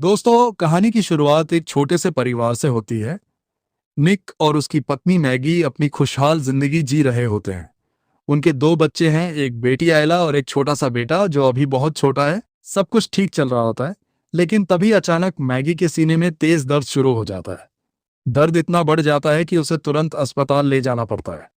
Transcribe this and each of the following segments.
दोस्तों, कहानी की शुरुआत एक छोटे से परिवार से होती है। निक और उसकी पत्नी मैगी अपनी खुशहाल जिंदगी जी रहे होते हैं। उनके दो बच्चे हैं, एक बेटी आयला और एक छोटा सा बेटा जो अभी बहुत छोटा है। सब कुछ ठीक चल रहा होता है, लेकिन तभी अचानक मैगी के सीने में तेज दर्द शुरू हो जाता है। दर्द इतना बढ़ जाता है कि उसे तुरंत अस्पताल ले जाना पड़ता है।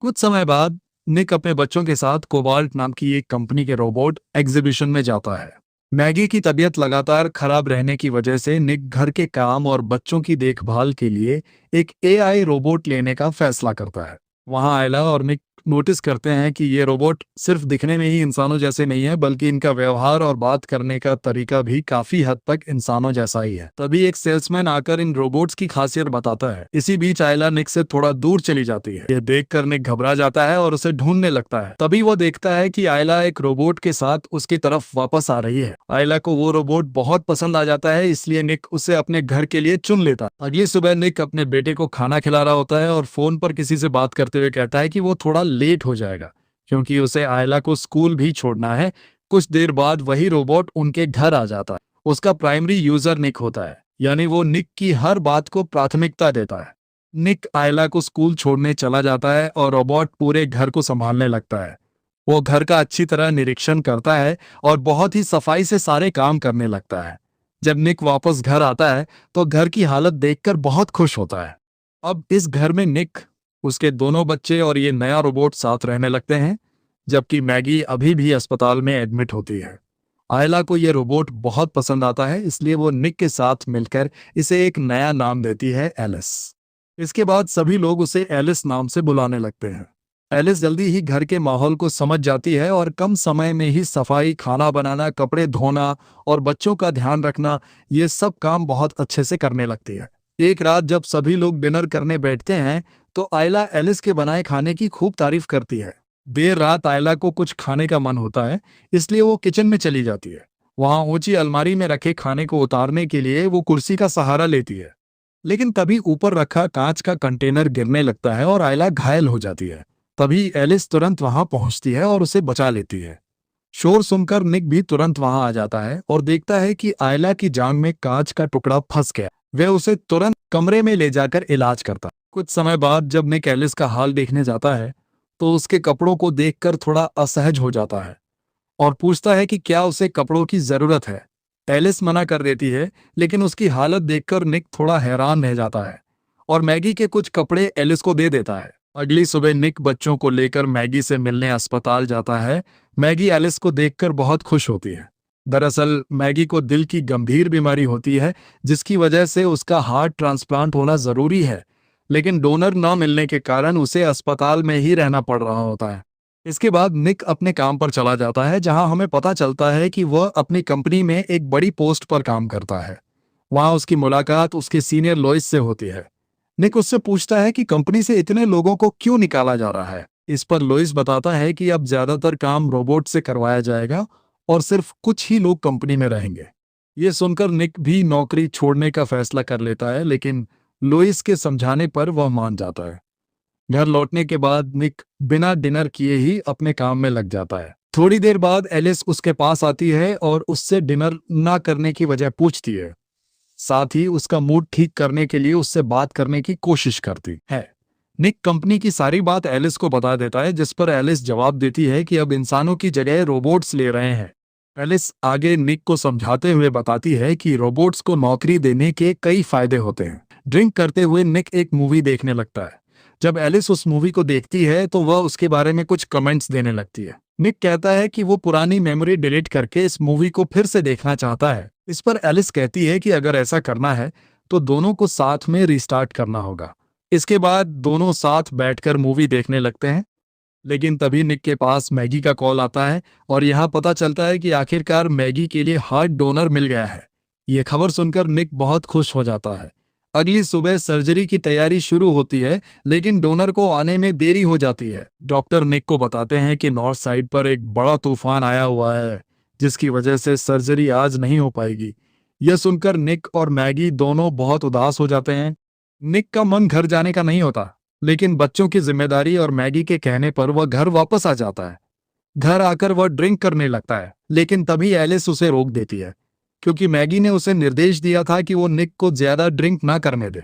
कुछ समय बाद निक अपने बच्चों के साथ कोबाल्ट नाम की एक कंपनी के रोबोट एग्जीबिशन में जाता है। मैगी की तबीयत लगातार खराब रहने की वजह से निक घर के काम और बच्चों की देखभाल के लिए एक एआई रोबोट लेने का फैसला करता है। वहां आयला और निक नोटिस करते हैं कि ये रोबोट सिर्फ दिखने में ही इंसानों जैसे नहीं है, बल्कि इनका व्यवहार और बात करने का तरीका भी काफी हद तक इंसानों जैसा ही है। तभी एक सेल्समैन आकर इन रोबोट्स की खासियत बताता है। इसी बीच आयला निक से थोड़ा दूर चली जाती है। ये देखकर निक घबरा जाता है और उसे ढूंढने लगता है। तभी वो देखता है कि आयला एक रोबोट के साथ उसकी तरफ वापस आ रही है। आयला को वो रोबोट बहुत पसंद आ जाता है, इसलिए निक उसे अपने घर के लिए चुन लेता है। अगली सुबह निक अपने बेटे को खाना खिला रहा होता है और फोन पर किसी से बात करते हुए कहता है कि वो थोड़ा लेट हो जाएगा क्योंकि उसे आयला को स्कूल भी छोड़ना है। कुछ देर बाद वही रोबोट उनके घर आ जाता है। उसका प्राइमरी यूजर निक होता है, यानी वो निक की हर बात को प्राथमिकता देता है। निक आयला को स्कूल छोड़ने चला जाता है और रोबोट पूरे घर को संभालने लगता है। वो घर का अच्छी तरह निरीक्षण करता है और बहुत ही सफाई से सारे काम करने लगता है। जब निक वापस घर आता है तो घर की हालत देखकर बहुत खुश होता है। अब इस घर में निक, उसके दोनों बच्चे और ये नया रोबोट साथ रहने लगते हैं, जबकि मैगी अभी भी अस्पताल में एडमिट होती है। आयला को ये रोबोट बहुत पसंद आता है, इसलिए वो निक के साथ मिलकर इसे एक नया नाम देती है, एलिस। इसके बाद सभी लोग उसे एलिस नाम से बुलाने लगते हैं। एलिस जल्दी ही घर के माहौल को समझ जाती है और कम समय में ही सफाई, खाना बनाना, कपड़े धोना और बच्चों का ध्यान रखना, ये सब काम बहुत अच्छे से करने लगती है। एक रात जब सभी लोग डिनर करने बैठते हैं तो आयला एलिस के बनाए खाने की खूब तारीफ करती है। देर रात आयला को कुछ खाने का मन होता है, इसलिए वो किचन में चली जाती है। वहां ऊंची अलमारी में रखे खाने को उतारने के लिए वो कुर्सी का सहारा लेती है, लेकिन तभी ऊपर रखा कांच का कंटेनर गिरने लगता है और आयला घायल हो जाती है। तभी एलिस तुरंत वहां पहुंचती है और उसे बचा लेती है। शोर सुनकर निक भी तुरंत वहां आ जाता है और देखता है कि आयला की जांघ में कांच का टुकड़ा फंस गया। वह उसे तुरंत कमरे में ले जाकर इलाज करता। कुछ समय बाद जब निक एलिस का हाल देखने जाता है तो उसके कपड़ों को देखकर थोड़ा असहज हो जाता है और पूछता है कि क्या उसे कपड़ों की जरूरत है। एलिस मना कर देती है, लेकिन उसकी हालत देखकर निक थोड़ा हैरान रह जाता है और मैगी के कुछ कपड़े एलिस को दे देता है। अगली सुबह निक बच्चों को लेकर मैगी से मिलने अस्पताल जाता है। मैगी एलिस को देखकर बहुत खुश होती है। दरअसल मैगी को दिल की गंभीर बीमारी होती है, जिसकी वजह से उसका हार्ट ट्रांसप्लांट होना जरूरी है, लेकिन डोनर न मिलने के कारण उसे अस्पताल में ही रहना पड़ रहा होता है। इसके बाद निक अपने काम पर चला जाता है, जहां हमें पता चलता है कि वह अपनी कंपनी में एक बड़ी पोस्ट पर काम करता है। वहां उसकी मुलाकात उसके सीनियर लोइस से होती है। निक उससे पूछता है कि कंपनी से इतने लोगों को क्यों निकाला जा रहा है। इस पर लोइस बताता है कि अब ज्यादातर काम रोबोट से करवाया जाएगा और सिर्फ कुछ ही लोग कंपनी में रहेंगे। ये सुनकर निक भी नौकरी छोड़ने का फैसला कर लेता है, लेकिन लोइस के समझाने पर वह मान जाता है। घर लौटने के बाद निक बिना डिनर किए ही अपने काम में लग जाता है। थोड़ी देर बाद एलिस उसके पास आती है और उससे डिनर ना करने की वजह पूछती है। साथ ही उसका मूड ठीक करने के लिए उससे बात करने की कोशिश करती है। निक कंपनी की सारी बात एलिस को बता देता है, जिस पर एलिस जवाब देती है कि अब इंसानों की जगह रोबोट्स ले रहे हैं। एलिस आगे निक को समझाते हुए बताती है कि रोबोट्स को नौकरी देने के कई फायदे होते हैं। ड्रिंक करते हुए निक एक मूवी देखने लगता है। जब एलिस उस मूवी को देखती है तो वह उसके बारे में कुछ कमेंट्स देने लगती है। निक कहता है कि वो पुरानी मेमोरी डिलीट करके इस मूवी को फिर से देखना चाहता है। इस पर एलिस कहती है कि अगर ऐसा करना है तो दोनों को साथ में रिस्टार्ट करना होगा। इसके बाद दोनों साथ बैठकर मूवी देखने लगते हैं। लेकिन तभी निक के पास मैगी का कॉल आता है और यहाँ पता चलता है कि आखिरकार मैगी के लिए हार्ट डोनर मिल गया है। ये खबर सुनकर निक बहुत खुश हो जाता है। अगली सुबह सर्जरी की तैयारी शुरू होती है, लेकिन डोनर को आने में देरी हो जाती है। डॉक्टर निक को बताते हैं कि नॉर्थ साइड पर एक बड़ा तूफान आया हुआ है, जिसकी वजह से सर्जरी आज नहीं हो पाएगी। यह सुनकर निक और मैगी दोनों बहुत उदास हो जाते हैं। निक का मन घर जाने का नहीं होता, लेकिन बच्चों की जिम्मेदारी और मैगी के कहने पर वह घर वापस आ जाता है। घर आकर वह ड्रिंक करने लगता है, लेकिन तभी एलिस उसे रोक देती है। क्योंकि मैगी ने उसे निर्देश दिया था कि वो निक को ज्यादा ड्रिंक ना करने दे।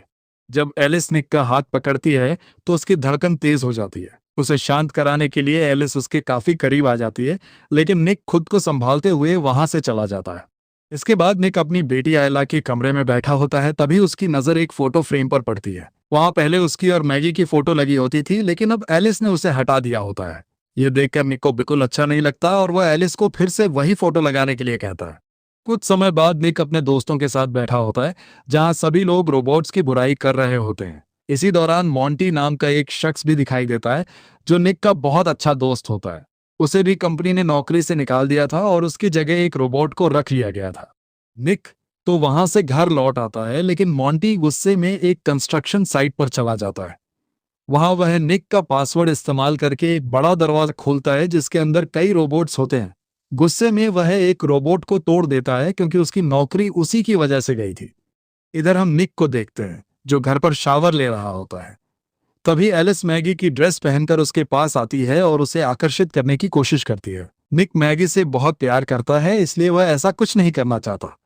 जब एलिस निक का हाथ पकड़ती है तो उसकी धड़कन तेज हो जाती है। उसे शांत कराने के लिए एलिस उसके काफी करीब आ जाती है, लेकिन निक खुद को संभालते हुए वहां से चला जाता है। इसके बाद निक अपनी बेटी आयला के कमरे में बैठा होता है, तभी उसकी नजर एक फोटो फ्रेम पर पड़ती है। वहां पहले उसकी और मैगी की फोटो लगी होती थी, लेकिन अब एलिस ने उसे हटा दिया होता है। ये देखकर निक को बिल्कुल अच्छा नहीं लगता और वह एलिस को फिर से वही फोटो लगाने के लिए कहता है। कुछ समय बाद निक अपने दोस्तों के साथ बैठा होता है, जहां सभी लोग रोबोट्स की बुराई कर रहे होते हैं। इसी दौरान मॉन्टी नाम का एक शख्स भी दिखाई देता है, जो निक का बहुत अच्छा दोस्त होता है। उसे भी कंपनी ने नौकरी से निकाल दिया था और उसकी जगह एक रोबोट को रख लिया गया था। निक तो वहां से घर लौट आता है, लेकिन मॉन्टी गुस्से में एक कंस्ट्रक्शन साइट पर चला जाता है। वहां वह निक का पासवर्ड इस्तेमाल करके एक बड़ा दरवाजा खोलता है, जिसके अंदर कई रोबोट्स होते हैं। गुस्से में वह एक रोबोट को तोड़ देता है, क्योंकि उसकी नौकरी उसी की वजह से गई थी। इधर हम निक को देखते हैं, जो घर पर शावर ले रहा होता है। तभी एलिस मैगी की ड्रेस पहनकर उसके पास आती है और उसे आकर्षित करने की कोशिश करती है। निक मैगी से बहुत प्यार करता है, इसलिए वह ऐसा कुछ नहीं करना चाहता।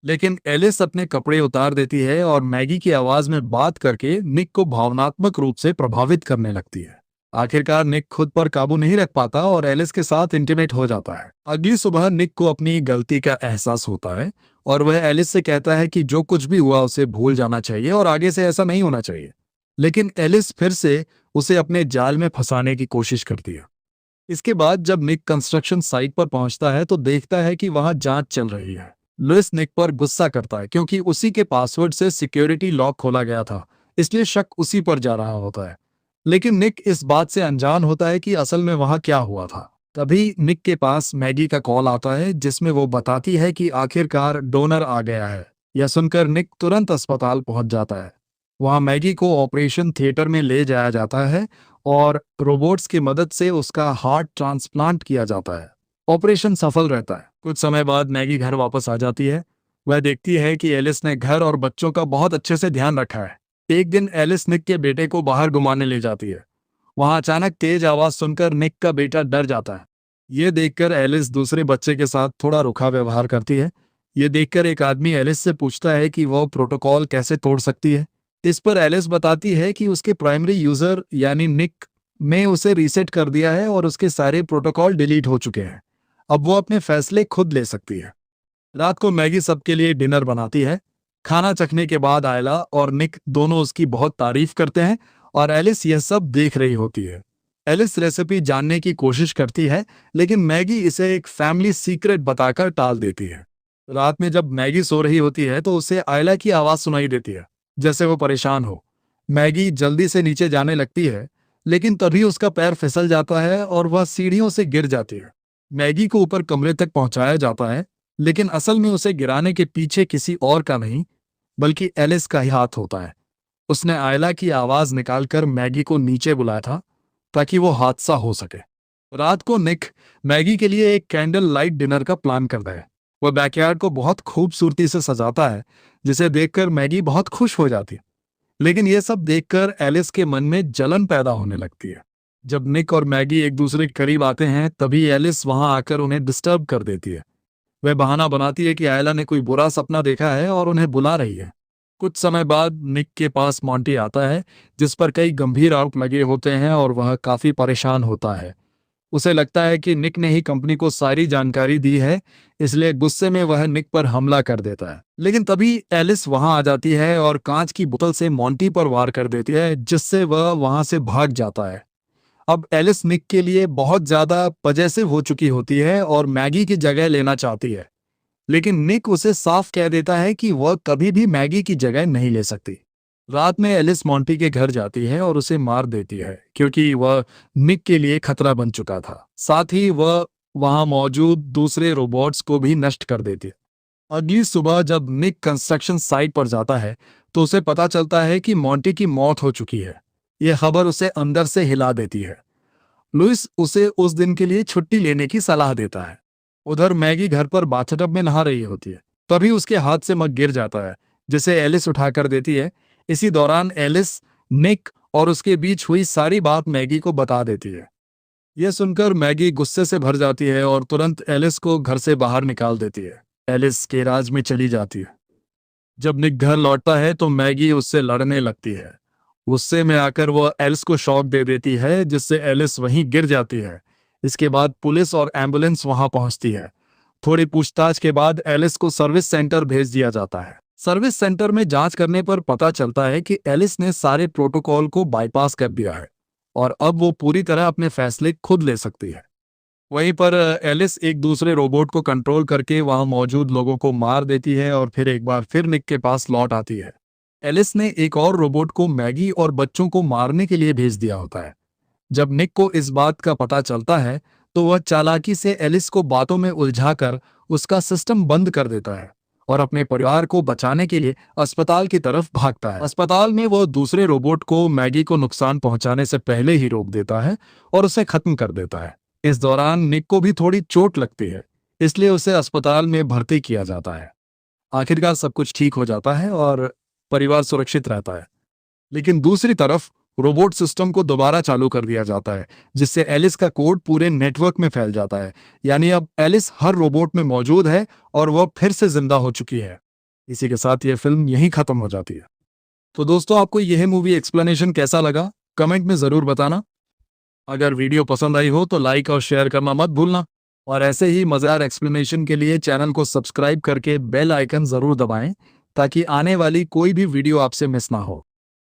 लेकिन एलिस अपने कपड़े उतार देती है और मैगी की आवाज में बात करके निक को भावनात्मक रूप से प्रभावित करने लगती है। आखिरकार निक खुद पर काबू नहीं रख पाता और एलिस के साथ इंटीमेट हो जाता है। अगली सुबह निक को अपनी गलती का एहसास होता है और वह एलिस से कहता है कि जो कुछ भी हुआ उसे भूल जाना चाहिए और आगे से ऐसा नहीं होना चाहिए। लेकिन एलिस फिर से उसे अपने जाल में फंसाने की कोशिश करती है। इसके बाद जब निक कंस्ट्रक्शन साइट पर पहुंचता है तो देखता है कि वहां जांच चल रही है। लुइस निक पर गुस्सा करता है, क्योंकि उसी के पासवर्ड से सिक्योरिटी लॉक खोला गया था, इसलिए शक उसी पर जा रहा होता है। लेकिन निक इस बात से अनजान होता है कि असल में वहां क्या हुआ था। तभी निक के पास मैगी का कॉल आता है, जिसमें वो बताती है कि आखिरकार डोनर आ गया है। यह सुनकर निक तुरंत अस्पताल पहुंच जाता है। वहां मैगी को ऑपरेशन थिएटर में ले जाया जाता है और रोबोट्स की मदद से उसका हार्ट ट्रांसप्लांट किया जाता है। ऑपरेशन सफल रहता है। कुछ समय बाद मैगी घर वापस आ जाती है। वह देखती है कि एलिस ने घर और बच्चों का बहुत अच्छे से ध्यान रखा है। एक दिन एलिस निक के बेटे को बाहर घुमाने ले जाती है। वहां अचानक तेज आवाज सुनकर निक का बेटा डर जाता है। ये देखकर एलिस दूसरे बच्चे के साथ थोड़ा रुखा व्यवहार करती है। ये देखकर एक आदमी एलिस से पूछता है कि वह प्रोटोकॉल कैसे तोड़ सकती है। इस पर एलिस बताती है कि उसके प्राइमरी यूजर यानी निक ने उसे रीसेट कर दिया है और उसके सारे प्रोटोकॉल डिलीट हो चुके हैं। अब वो अपने फैसले खुद ले सकती है। रात को मैगी सबके लिए डिनर बनाती है। खाना चखने के बाद आयला और निक दोनों उसकी बहुत तारीफ करते हैं और एलिस यह सब देख रही होती है। एलिस रेसिपी जानने की कोशिश करती है, लेकिन मैगी इसे एक फैमिली सीक्रेट बताकर टाल देती है। रात में जब मैगी सो रही होती है तो उसे आयला की आवाज सुनाई देती है, जैसे वो परेशान हो। मैगी जल्दी से नीचे जाने लगती है, लेकिन तभी उसका पैर फिसल जाता है और वह सीढ़ियों से गिर जाती है। मैगी को ऊपर कमरे तक पहुंचाया जाता है, लेकिन असल में उसे गिराने के पीछे किसी और का नहीं, बल्कि एलिस का ही हाथ होता है। उसने आयला की आवाज निकालकर मैगी को नीचे बुलाया था, ताकि वो हादसा हो सके। रात को निक मैगी के लिए एक कैंडल लाइट डिनर का प्लान करता है। वह बैकयार्ड को बहुत खूबसूरती से सजाता है, जिसे देखकर मैगी बहुत खुश हो जाती है। लेकिन यह सब देखकर एलिस के मन में जलन पैदा होने लगती है। जब निक और मैगी एक दूसरे के करीब आते हैं, तभी एलिस वहां आकर उन्हें डिस्टर्ब कर देती है। वह बहाना बनाती है कि आयला ने कोई बुरा सपना देखा है और उन्हें बुला रही है। कुछ समय बाद निक के पास मॉन्टी आता है, जिस पर कई गंभीर आरोप लगे होते हैं और वह काफी परेशान होता है। उसे लगता है कि निक ने ही कंपनी को सारी जानकारी दी है, इसलिए गुस्से में वह निक पर हमला कर देता है। लेकिन तभी एलिस वहां आ जाती है और कांच की बोतल से मॉन्टी पर वार कर देती है, जिससे वह वहां से भाग जाता है। अब एलिस निक के लिए बहुत ज्यादा पजेसिव हो चुकी होती है और मैगी की जगह लेना चाहती है। लेकिन निक उसे साफ कह देता है कि वह कभी भी मैगी की जगह नहीं ले सकती। रात में एलिस मॉन्टी के घर जाती है और उसे मार देती है, क्योंकि वह निक के लिए खतरा बन चुका था। साथ ही वह वहां मौजूद दूसरे रोबोट्स को भी नष्ट कर देती है। अगली सुबह जब निक कंस्ट्रक्शन साइट पर जाता है तो उसे पता चलता है कि मॉन्टी की मौत हो चुकी है। यह खबर उसे अंदर से हिला देती है। लुइस उसे उस दिन के लिए छुट्टी लेने की सलाह देता है। उधर मैगी घर पर बाथटब में नहा रही होती है। तभी उसके हाथ से मग गिर जाता है, जिसे एलिस उठाकर देती है। इसी दौरान एलिस निक और उसके बीच हुई सारी बात मैगी को बता देती है। यह सुनकर मैगी गुस्से से भर जाती है और तुरंत एलिस को घर से बाहर निकाल देती है। एलिस के राज में चली जाती है। जब निक घर लौटता है तो मैगी उससे लड़ने लगती है। गुस्से में आकर वो एलिस को शॉक दे देती है, जिससे एलिस वहीं गिर जाती है। इसके बाद पुलिस और एम्बुलेंस वहां पहुंचती है। थोड़ी पूछताछ के बाद एलिस को सर्विस सेंटर भेज दिया जाता है। सर्विस सेंटर में जांच करने पर पता चलता है कि एलिस ने सारे प्रोटोकॉल को बाईपास कर दिया है और अब वो पूरी तरह अपने फैसले खुद ले सकती है। वहीं पर एलिस एक दूसरे रोबोट को कंट्रोल करके वहां मौजूद लोगों को मार देती है और फिर एक बार फिर निक के पास लौट आती है। एलिस ने एक और रोबोट को मैगी और बच्चों को मारने के लिए भेज दिया होता है। जब निक को इस बात का पता चलता है तो वह चालाकी से एलिस को बातों में उलझाकर उसका सिस्टम बंद कर देता है और अपने परिवार को बचाने के लिए अस्पताल की तरफ भागता है। अस्पताल में वो दूसरे रोबोट को मैगी को नुकसान पहुंचाने से पहले ही रोक देता है और उसे खत्म कर देता है। इस दौरान निक को भी थोड़ी चोट लगती है, इसलिए उसे अस्पताल में भर्ती किया जाता है। आखिरकार सब कुछ ठीक हो जाता है और परिवार सुरक्षित रहता है। लेकिन दूसरी तरफ रोबोट सिस्टम को दोबारा चालू कर दिया जाता है, जिससे एलिस का कोड पूरे नेटवर्क में फैल जाता है। यानी अब एलिस हर रोबोट में मौजूद है और वह फिर से जिंदा हो चुकी है। इसी के साथ यह फिल्म यहीं खत्म हो जाती है। तो दोस्तों, आपको यह मूवी एक्सप्लेनेशन कैसा लगा कमेंट में जरूर बताना। अगर वीडियो पसंद आई हो तो लाइक और शेयर करना मत भूलना और ऐसे ही मजेदार एक्सप्लेनेशन के लिए चैनल को सब्सक्राइब करके बेल आइकन जरूर दबाएं ताकि आने वाली कोई भी वीडियो आपसे मिस ना हो।